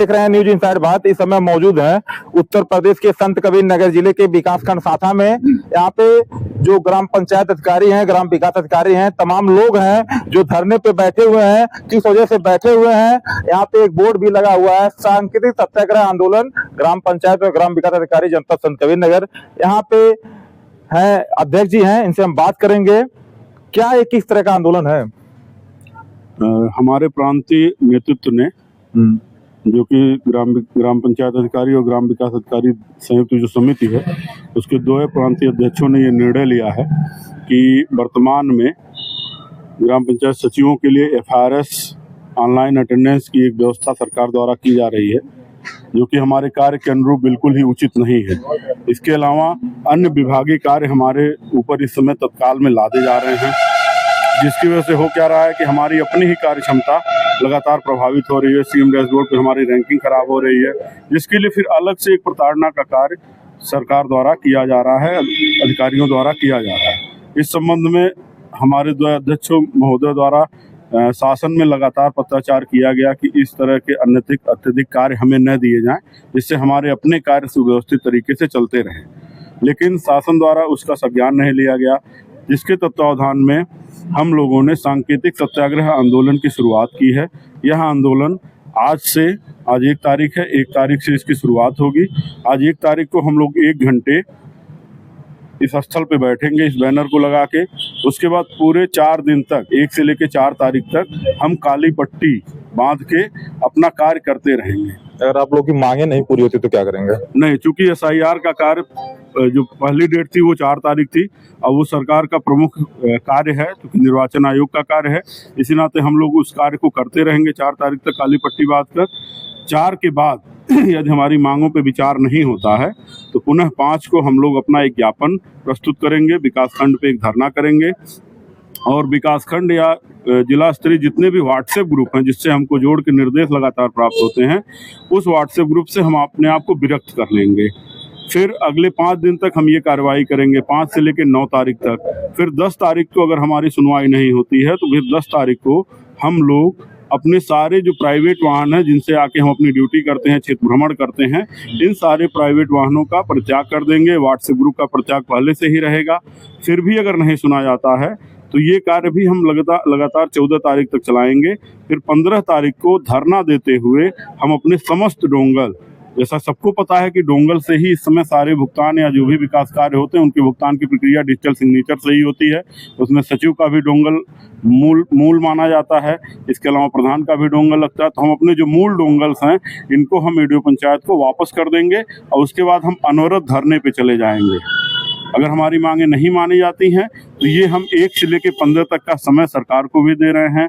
देख रहे हैं न्यूज इनसाइड भारत। इस समय मौजूद हैं उत्तर प्रदेश के संत कबीर नगर जिले के विकासखंड साथा में। यहाँ पे जो ग्राम पंचायत अधिकारी हैं, ग्राम विकास अधिकारी हैं, तमाम लोग हैं जो धरने पे बैठे हुए हैं। किस वजह से बैठे हुए हैं, यहाँ पे एक बोर्ड भी लगा हुआ है, सांकेतिक सत्याग्रह आंदोलन ग्राम पंचायत और ग्राम विकास अधिकारी जनपद संत कबीर नगर। यहाँ पे है अध्यक्ष जी हैं, इनसे हम बात करेंगे क्या ये किस तरह का आंदोलन है। हमारे प्रांतीय नेतृत्व ने जो कि ग्राम पंचायत अधिकारी और ग्राम विकास अधिकारी संयुक्त जो समिति है उसके दो प्रांतीय अध्यक्षों ने ये निर्णय लिया है कि वर्तमान में ग्राम पंचायत सचिवों के लिए FRS ऑनलाइन अटेंडेंस की एक व्यवस्था सरकार द्वारा की जा रही है, जो कि हमारे कार्य के अनुरूप बिल्कुल ही उचित नहीं है। इसके अलावा अन्य विभागीय कार्य हमारे ऊपर इस समय तत्काल में लादे जा रहे हैं, जिसकी वजह से हो क्या रहा है कि हमारी अपनी ही कार्य क्षमता लगातार प्रभावित हो रही है। CM डैशबोर्ड पे हमारी रैंकिंग खराब हो रही है, जिसके लिए फिर अलग से एक प्रताड़ना का कार्य सरकार द्वारा किया जा रहा है, अधिकारियों द्वारा किया जा रहा है। इस संबंध में हमारे दो अध्यक्षों महोदय द्वारा शासन में लगातार पत्राचार किया गया कि इस तरह के अत्यधिक कार्य हमें न दिए जाएं, जिससे हमारे अपने कार्य सुव्यवस्थित तरीके से चलते रहें। लेकिन शासन द्वारा उसका संज्ञान नहीं लिया गया, जिसके तत्वावधान में हम लोगों ने सांकेतिक सत्याग्रह आंदोलन की शुरुआत की है। यह आंदोलन आज 1 तारीख है, 1 तारीख से इसकी शुरुआत होगी। आज 1 तारीख को हम लोग 1 घंटे इस स्थल पे बैठेंगे, इस बैनर को लगा के। उसके बाद पूरे 4 दिन तक, 1 से लेकर 4 तारीख तक हम काली पट्टी बांध के अपना कार्य करते रहेंगे। अगर आप लोग की मांगे नहीं पूरी होती तो क्या करेंगे? नहीं, चूंकि SIR का कार्य जो पहली डेट थी वो 4 तारीख थी, अब वो सरकार का प्रमुख कार्य है, क्योंकि निर्वाचन आयोग का कार्य है। इसी नाते हम लोग उस कार्य को करते रहेंगे 4 तारीख तक काली पट्टी बांध कर। 4 के बाद यदि हमारी मांगों पे विचार नहीं होता है तो पुनः 5 को हम लोग अपना एक ज्ञापन प्रस्तुत करेंगे, विकासखंड पे एक धरना करेंगे। और विकासखंड या जिला स्तरीय जितने भी व्हाट्सएप ग्रुप हैं जिससे हमको जोड़ के निर्देश लगातार प्राप्त होते हैं, उस व्हाट्सएप ग्रुप से हम अपने आप को विरक्त कर लेंगे। फिर अगले 5 दिन तक हम ये कार्रवाई करेंगे, 5 से लेकर 9 तारीख तक। फिर 10 तारीख को अगर हमारी सुनवाई नहीं होती है तो फिर 10 तारीख को हम लोग अपने सारे जो प्राइवेट वाहन हैं जिनसे आके हम अपनी ड्यूटी करते हैं, क्षेत्र भ्रमण करते हैं, इन सारे प्राइवेट वाहनों का परित्याग कर देंगे। व्हाट्सएप ग्रुप का परित्याग पहले से ही रहेगा। फिर भी अगर नहीं सुना जाता है तो ये कार्य भी हम लगातार 14 तारीख तक चलाएंगे। फिर 15 तारीख को धरना देते हुए हम अपने समस्त डोंगल, जैसा सबको पता है कि डोंगल से ही इस समय सारे भुगतान या जो भी विकास कार्य होते हैं उनके भुगतान की प्रक्रिया डिजिटल सिग्नेचर से ही होती है। उसमें सचिव का भी डोंगल मूल माना जाता है, इसके अलावा प्रधान का भी डोंगल लगता है। तो हम अपने जो मूल डोंगल्स हैं इनको हम वीडियो पंचायत को वापस कर देंगे और उसके बाद हम अनवरत धरने पे चले जाएंगे। अगर हमारी मांगे नहीं मानी जाती हैं तो ये हम 1 से लेकर 15 तक का समय सरकार को भी दे रहे हैं,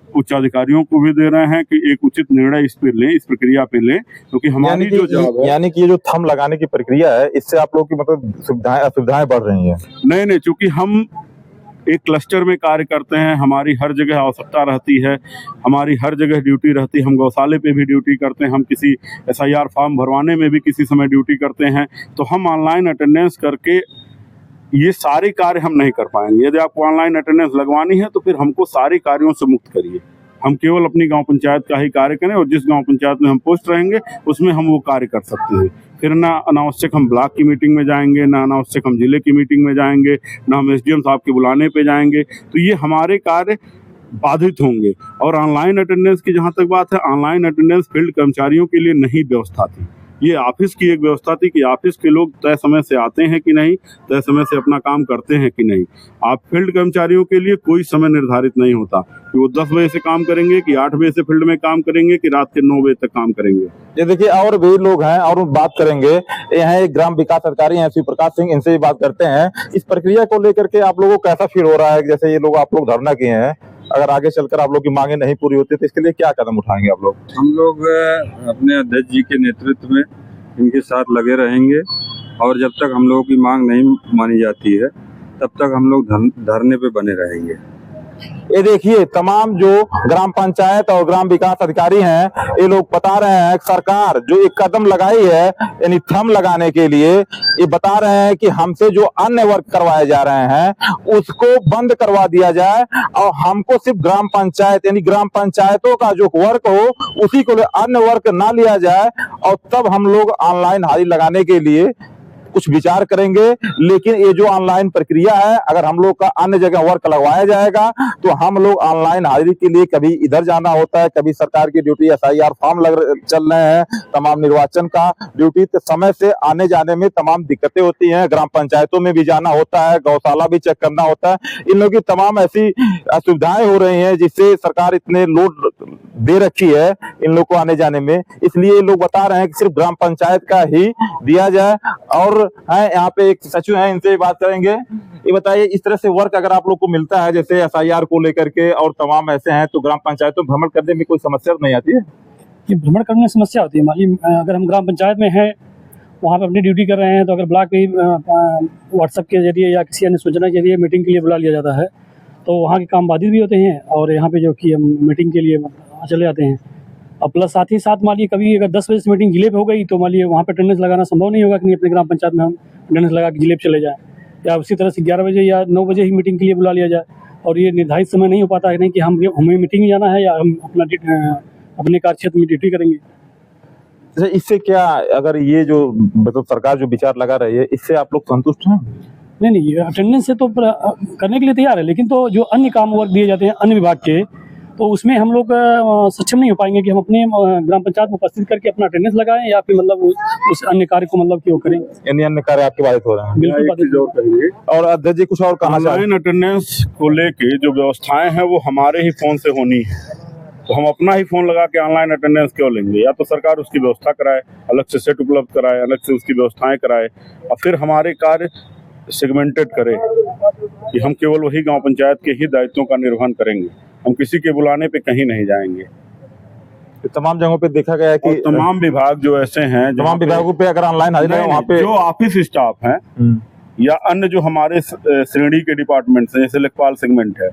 उच्च अधिकारियों को भी दे रहे हैं कि एक उचित निर्णय इस पे लें, इस प्रक्रिया पे लें, क्योंकि हमारी जो जॉब है। यानी कि ये जो थंब लगाने की प्रक्रिया है, इससे आप लोग की मतलब असुविधाएं बढ़ रही हैं? नहीं, चूंकि हम एक क्लस्टर में कार्य करते हैं, हमारी हर जगह आवश्यकता रहती है, हमारी हर जगह ड्यूटी रहती है। हम गौशाले पे भी ड्यूटी करते हैं, हम किसी SIR फॉर्म भरवाने में भी किसी समय ड्यूटी करते हैं। तो हम ऑनलाइन अटेंडेंस करके ये सारे कार्य हम नहीं कर पाएंगे। यदि आपको ऑनलाइन अटेंडेंस लगवानी है तो फिर हमको सारे कार्यों से मुक्त करिए। हम केवल अपनी गांव पंचायत का ही कार्य करें और जिस गांव पंचायत में हम पोस्ट रहेंगे उसमें हम वो कार्य कर सकते हैं। फिर ना अनावश्यक हम ब्लॉक की मीटिंग में जाएंगे, ना अनावश्यक हम जिले की मीटिंग में जाएंगे, ना हम SDM साहब के बुलाने पे जाएंगे। तो ये हमारे कार्य बाधित होंगे। और ऑनलाइन अटेंडेंस की जहाँ तक बात है, ऑनलाइन अटेंडेंस फील्ड कर्मचारियों के लिए नहीं व्यवस्था थी, ये ऑफिस की एक व्यवस्था थी कि ऑफिस के लोग तय समय से आते हैं कि नहीं, तय समय से अपना काम करते हैं कि नहीं। आप फील्ड कर्मचारियों के लिए कोई समय निर्धारित नहीं होता कि वो 10 बजे से काम करेंगे, कि 8 बजे से फील्ड में काम करेंगे, कि रात के 9 बजे तक काम करेंगे। ये देखिए और भी लोग हैं और बात करेंगे। यहाँ एक ग्राम विकास अधिकारी हैं श्री प्रकाश सिंह, इनसे भी बात करते हैं। इस प्रक्रिया को लेकर के आप लोगों को कैसा फील हो रहा है? जैसे ये लोग आप लोग धरना किए हैं, अगर आगे चलकर आप लोग की मांगे नहीं पूरी होती तो इसके लिए क्या कदम उठाएंगे आप लोग? हम लोग अपने अध्यक्ष जी के नेतृत्व में इनके साथ लगे रहेंगे और जब तक हम लोगों की मांग नहीं मानी जाती है तब तक हम लोग धरने पे बने रहेंगे। ये देखिए तमाम जो ग्राम पंचायत और ग्राम विकास अधिकारी हैं, ये लोग बता रहे हैं कि सरकार जो एक कदम लगाई है यानी थंब लगाने के लिए, ये बता रहे हैं कि हमसे जो अन्य वर्क करवाए जा रहे हैं उसको बंद करवा दिया जाए और हमको सिर्फ ग्राम पंचायत यानी ग्राम पंचायतों का जो वर्क हो उसी को अन्य वर्क ना लिया जाए, और तब हम लोग ऑनलाइन हाजिरी लगाने के लिए कुछ विचार करेंगे। लेकिन ये जो ऑनलाइन प्रक्रिया है, अगर हम लोग का अन्य जगह वर्क लगवाया जाएगा तो हम लोग ऑनलाइन हाजिरी के लिए कभी इधर जाना होता है, कभी सरकार की ड्यूटी SIR फॉर्म चल रहे हैं, तमाम निर्वाचन का ड्यूटी, तो समय से आने जाने में तमाम दिक्कतें होती हैं। ग्राम पंचायतों में भी जाना होता है, गौशाला भी चेक करना होता है, इन लोगों की तमाम ऐसी असुविधाएं हो रही हैं जिससे सरकार इतने लोड दे रखी है इन लोग को आने जाने में। इसलिए ये लोग बता रहे हैं कि सिर्फ ग्राम पंचायत का ही दिया जाए। और है यहाँ पे एक सचिव है, इनसे बात करेंगे। ये बताइए, इस तरह से वर्क अगर आप लोग को मिलता है जैसे SIR को लेकर के और तमाम ऐसे हैं, तो ग्राम पंचायतों में भ्रमण करने में कोई समस्या नहीं आती है? ये भ्रमण करने में समस्या होती है। मालिक अगर हम ग्राम पंचायत में हैं, वहाँ पे अपनी ड्यूटी कर रहे हैं, तो अगर ब्लॉक पे व्हाट्सएप के जरिए या किसी अन्य सूचना के जरिए मीटिंग के लिए बुला लिया जाता है तो वहाँ के काम बाधित भी होते हैं और यहाँ पे जो कि हम मीटिंग के लिए चले जाते हैं। और प्लस साथ ही साथ मान लीजिए कभी अगर 10 बजे से मीटिंग जिले पे हो गई तो मान लीजिए वहाँ पे अटेंडेंस लगाना संभव नहीं होगा कि नहीं अपने ग्राम पंचायत में हम अटेंडेंस लगा के जिले पे चले जाएँ, या उसी तरह से 11 बजे या 9 बजे ही मीटिंग के लिए बुला लिया जाए। और ये निर्धारित समय नहीं हो पाता है नहीं कि हमें मीटिंग में जाना है या हम अपने कार्य क्षेत्र में ड्यूटी करेंगे। अच्छा, इससे क्या अगर ये जो मतलब सरकार जो विचार लगा रही है इससे आप लोग संतुष्ट हैं? नहीं, अटेंडेंस से तो करने के लिए तैयार है, लेकिन तो जो अन्य काम वर्क दिए जाते हैं अन्य विभाग के, तो उसमें हम लोग सक्षम नहीं हो पाएंगे कि हम अपने ग्राम पंचायत में उपस्थित करके अपना अटेंडेंस लगाएं या फिर मतलब उस अन्य कार्य को मतलब कि वो करें। यानी अन्य कार्य आपके बाधित हो रहे हैं? बिल्कुल बाधित। और अध्यक्ष जी कुछ और कहना चाहिए? ऑनलाइन अटेंडेंस को लेके जो व्यवस्थाएं हैं वो हमारे ही फोन से होनी है, तो हम अपना ही फोन लगा के ऑनलाइन अटेंडेंस क्यों लेंगे? या तो सरकार उसकी व्यवस्था कराए, अलग से सेट उपलब्ध कराए, अलग से उसकी व्यवस्थाएं कराए, और फिर हमारे कार्य सेगमेंटेड करे कि हम केवल वही गांव पंचायत के ही दायित्वों का निर्वहन करेंगे, हम किसी के बुलाने पे कहीं नहीं जाएंगे। तमाम जगहों पे देखा गया है कि तमाम विभाग जो ऐसे हैं, तमाम विभागों पे अगर ऑनलाइन हाजिरी है वहाँ पे जो ऑफिस स्टाफ हैं या अन्य जो हमारे श्रेणी के डिपार्टमेंट्स हैं, जैसे लेखपाल सेगमेंट है,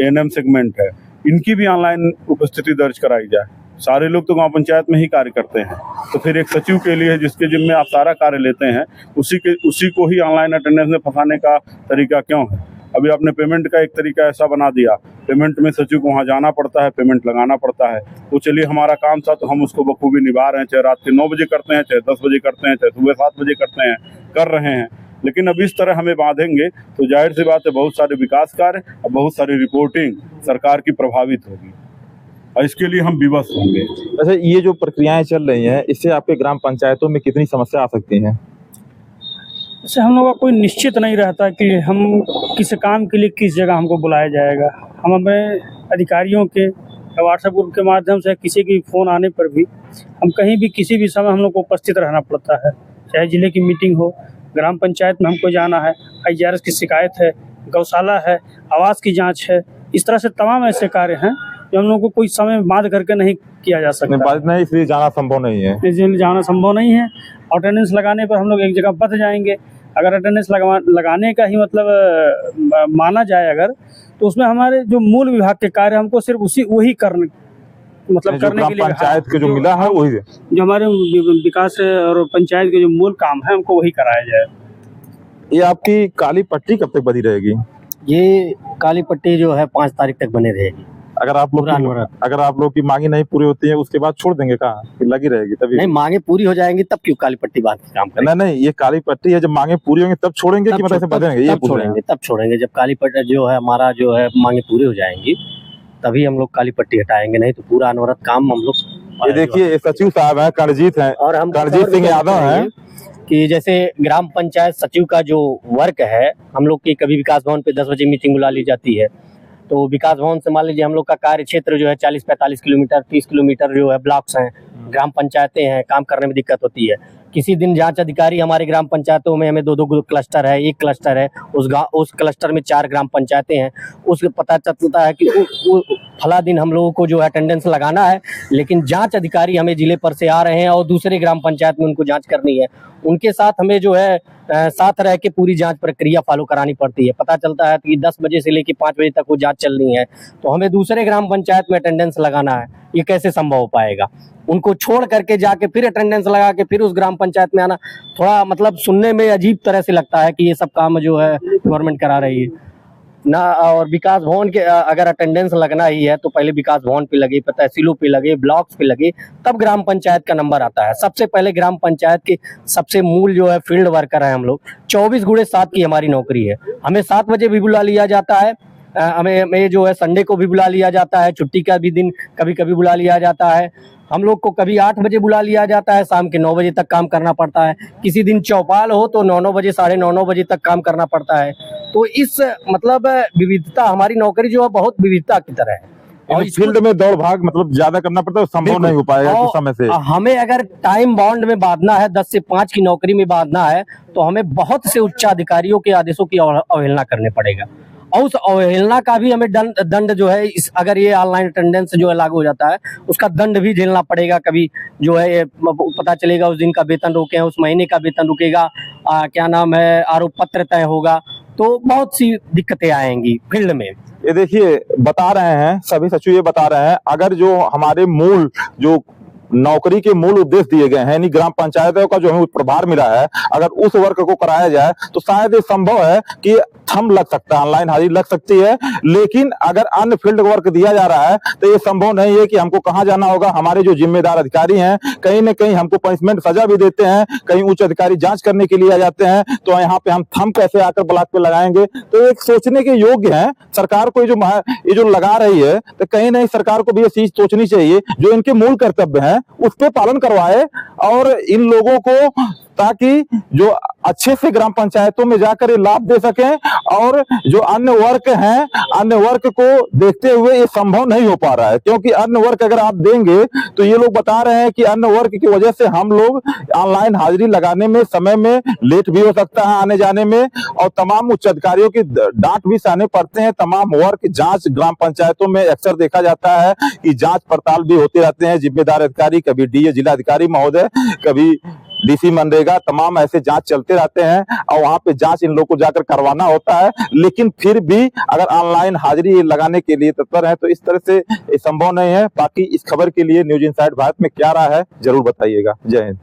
ANM सेगमेंट है, इनकी भी ऑनलाइन उपस्थिति दर्ज कराई जाए। सारे लोग तो गांव पंचायत में ही कार्य करते हैं, तो फिर एक सचिव के लिए जिसके जिम्मे आप सारा कार्य लेते हैं उसी को ही ऑनलाइन अटेंडेंस में फंसाने का तरीका क्यों है? अभी आपने पेमेंट का एक तरीका ऐसा बना दिया, पेमेंट में सचिव को वहाँ जाना पड़ता है, पेमेंट लगाना पड़ता है। वो चलिए हमारा काम था तो हम उसको बखूबी निभा रहे हैं, चाहे रात के 9 बजे करते हैं, चाहे 10 बजे करते हैं, चाहे सुबह 7 बजे करते हैं, कर रहे हैं। लेकिन अब इस तरह हमें बांधेंगे तो जाहिर सी बात है बहुत सारे विकास कार्य और बहुत सारी रिपोर्टिंग सरकार की प्रभावित होगी और इसके लिए हम विवश होंगे। अच्छा, ये जो प्रक्रियाएं चल रही हैं इससे आपके ग्राम पंचायतों में कितनी समस्या आ सकती हैं? इससे हम लोग का कोई निश्चित नहीं रहता कि हम किस काम के लिए किस जगह हमको बुलाया जाएगा। हम अपने अधिकारियों के व्हाट्सएप ग्रुप के माध्यम से किसी की फ़ोन आने पर भी हम कहीं भी किसी भी समय हम लोग को उपस्थित रहना पड़ता है, चाहे जिले की मीटिंग हो, ग्राम पंचायत में हमको जाना है, IGRS की शिकायत है, गौशाला है, आवास की जाँच है, इस तरह से तमाम ऐसे कार्य हैं जो हम लोग को कोई समय बांध करके नहीं किया जा सकता। नहीं, इसलिए जाना संभव नहीं है। इसलिए जाना संभव नहीं है। अटेंडेंस लगाने पर हम लोग एक जगह बंध जाएंगे। अगर अटेंडेंस लगाने का ही मतलब माना जाए अगर, तो उसमें हमारे जो मूल विभाग के कार्य हमको सिर्फ वही करने करने के लिए पंचायत के जो मिला है वही जो हमारे विकास और पंचायत के जो मूल काम है हमको वही कराया जाए। ये आपकी काली पट्टी कब तक बनी रहेगी? ये काली पट्टी जो है 5 तारीख तक बनी रहेगी। अगर आप लोग की मांगे नहीं पूरी होती है उसके बाद छोड़ देंगे कहाँ? लगी रहेगी तभी? नहीं, मांगे पूरी हो जाएंगी तब क्यों काली पट्टी बांध के काम करेंगे? नहीं, ये काली पट्टी है, जब मांगे पूरी होंगी तब छोड़ेंगे कि मतलब बदलेंगे? तब छोड़ेंगे जब काली पट्टी जो है हमारा जो है मांगे पूरी हो जाएंगी तभी हम लोग काली पट्टी हटाएंगे, नहीं तो पूरा अनवरत काम हम लोग। ये देखिए सचिव साहब है रणजीत है और हम रणजीत सिंह यादव है कि जैसे ग्राम पंचायत सचिव का जो वर्क है, हम लोग की कभी विकास भवन पे 10 बजे मीटिंग बुला ली जाती है, तो विकास भवन से मान लीजिए हम लोग का कार्य क्षेत्र जो है 40-45 किलोमीटर 30 किलोमीटर जो है ब्लॉक्स हैं, ग्राम पंचायतें हैं, काम करने में दिक्कत होती है। किसी दिन जांच अधिकारी हमारे ग्राम पंचायतों में हमें 2-2 क्लस्टर है, एक क्लस्टर है, उस क्लस्टर में 4 ग्राम पंचायतें हैं, उसके पता चलता है कि फला दिन हम लोगों को जो है अटेंडेंस लगाना है, लेकिन जांच अधिकारी हमें जिले पर से आ रहे हैं और दूसरे ग्राम पंचायत में उनको जांच करनी है, उनके साथ हमें जो है साथ रह के पूरी जांच प्रक्रिया फॉलो करानी पड़ती है। पता चलता है कि 10 बजे से लेकर 5 बजे तक वो जांच चलनी है, तो हमें दूसरे ग्राम पंचायत में अटेंडेंस लगाना है, ये कैसे संभव हो पाएगा? उनको छोड़ करके जाके फिर अटेंडेंस लगा के फिर उस ग्राम पंचायत में आना, थोड़ा मतलब सुनने में अजीब तरह से लगता है कि ये सब काम जो है गवर्नमेंट करा रही है ना। और विकास भवन के अगर अटेंडेंस लगना ही है तो पहले विकास भवन पे लगे, तहसीलों पे लगे, ब्लॉक्स पे लगे, तब ग्राम पंचायत का नंबर आता है। सबसे पहले ग्राम पंचायत के सबसे मूल जो है फील्ड वर्कर है हम लोग। 24/7 की हमारी नौकरी है। हमें 7 बजे भी बुला लिया जाता है, हमें जो है संडे को भी बुला लिया जाता है, छुट्टी का भी दिन कभी कभी बुला लिया जाता है। हम लोग को कभी 8 बजे बुला लिया जाता है, शाम के 9 बजे तक काम करना पड़ता है। किसी दिन चौपाल हो तो 9 बजे 9:30 बजे तक काम करना पड़ता है। तो इस मतलब विविधता, हमारी नौकरी जो है बहुत विविधता की तरह है। और फील्ड में दौड़ भाग मतलब ज्यादा करना पड़ता है, संभव नहीं हो पाएगा कुछ समय से। हमें अगर टाइम बाउंड में बांधना है, 10 से 5 की नौकरी में बांधना है, तो हमें बहुत से उच्च अधिकारियों के आदेशों की अवहेलना करने पड़ेगा। और उस अवहेलना का भी हमें दंड जो है, इस अगर ये ऑनलाइन अटेंडेंस जो है लागू हो जाता है, उसका दंड भी झेलना पड़ेगा। कभी जो है ये पता चलेगा उस दिन का वेतन रोके हैं, उस महीने का वेतन रुकेगा, क्या नाम है, आरोप पत्र तय होगा, तो बहुत सी दिक्कतें आएंगी फील्ड में। ये देखिए बता रहे हैं सभी सचिव, ये बता रहे हैं अगर जो हमारे मूल जो नौकरी के मूल उद्देश्य दिए गए हैं, यानी ग्राम पंचायतों का जो हमें प्रभार मिला है, अगर उस वर्क को कराया जाए तो शायद ये संभव है कि थंब लग सकता है, ऑनलाइन हाजिरी लग सकती है। लेकिन अगर अन्य फील्ड वर्क दिया जा रहा है तो ये संभव नहीं है कि हमको कहाँ जाना होगा। हमारे जो जिम्मेदार अधिकारी हैं कहीं न कहीं हमको पनिशमेंट सजा भी देते हैं, कहीं उच्च अधिकारी जांच करने के लिए आ जाते हैं, तो यहाँ पे हम थंब कैसे आकर ब्लॉक पे लगाएंगे? तो एक सोचने के योग्य है। सरकार को ये जो लगा रही है, तो कहीं नहीं सरकार को भी ये चीज सोचनी चाहिए, जो इनके मूल कर्तव्य हैं उस पे पालन करवाए और इन लोगों को, ताकि जो अच्छे से ग्राम पंचायतों में जाकर ये लाभ दे सकें। और जो अन्य वर्क हैं, अन्य वर्क को देखते हुए ये संभव नहीं हो पा रहा है, क्योंकि अन्य वर्क अगर आप देंगे तो ये लोग बता रहे हैं कि अन्य वर्क की वजह से हम लोग ऑनलाइन हाजिरी लगाने में समय में लेट भी हो सकता है आने जाने में, और तमाम उच्च अधिकारियों की डांट भी सहने पड़ते हैं। तमाम वर्क जांच ग्राम पंचायतों में अक्सर देखा जाता है कि जांच पड़ताल भी होते रहते हैं। जिम्मेदार अधिकारी, कभी डीए जिला अधिकारी महोदय, कभी डीसी मनरेगा, तमाम ऐसे जांच चलते रहते हैं और वहां पे जांच इन लोग को जाकर करवाना होता है। लेकिन फिर भी अगर ऑनलाइन हाजिरी लगाने के लिए तत्पर है तो इस तरह से संभव नहीं है। बाकी इस खबर के लिए न्यूज इनसाइड भारत में क्या रहा है जरूर बताइएगा। जय हिंद।